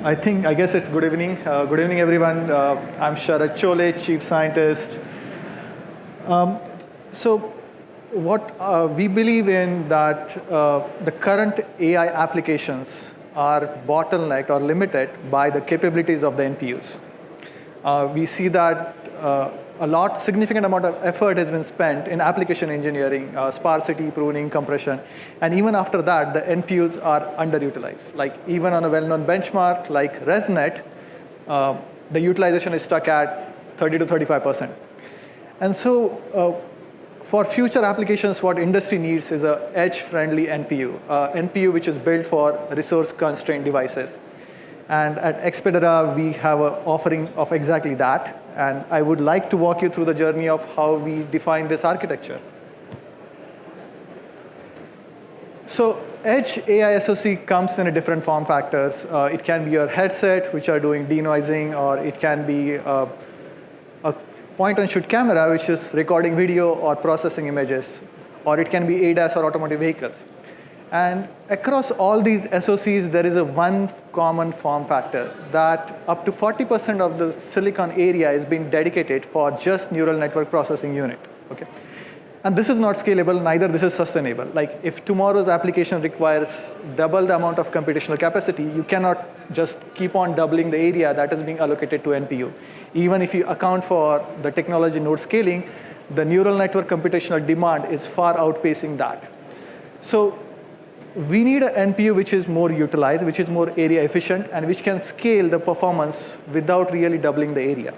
I guess it's good evening. Good evening, everyone. I'm Sharad Chole, Chief Scientist. Um, so what we believe in that the current AI applications are bottlenecked or limited by the capabilities of the NPUs. We see that significant amount of effort has been spent in application engineering, sparsity, pruning, compression, and even after that, the NPUs are underutilized. Like even on a well-known benchmark like ResNet, the utilization is stuck at 30 to 35%. And so for future applications, what industry needs is a edge-friendly NPU, NPU which is built for resource-constrained devices. And at Expedera, we have an offering of exactly that. And I would like to walk you through the journey of how we define this architecture. So edge AI SoC comes in a different form factors. It can be your headset, which are doing denoising, or it can be a point-and-shoot camera, which is recording video or processing images, or it can be ADAS or automotive vehicles. And across all these SoCs, there is a one common form factor that up to 40% of the silicon area is being dedicated for just neural network processing unit. Okay? And this is not scalable, neither this is sustainable. Like if tomorrow's application requires double the amount of computational capacity, you cannot just keep on doubling the area that is being allocated to NPU. Even if you account for the technology node scaling, the neural network computational demand is far outpacing that. So we need an NPU which is more utilized, which is more area efficient, and which can scale the performance without really doubling the area.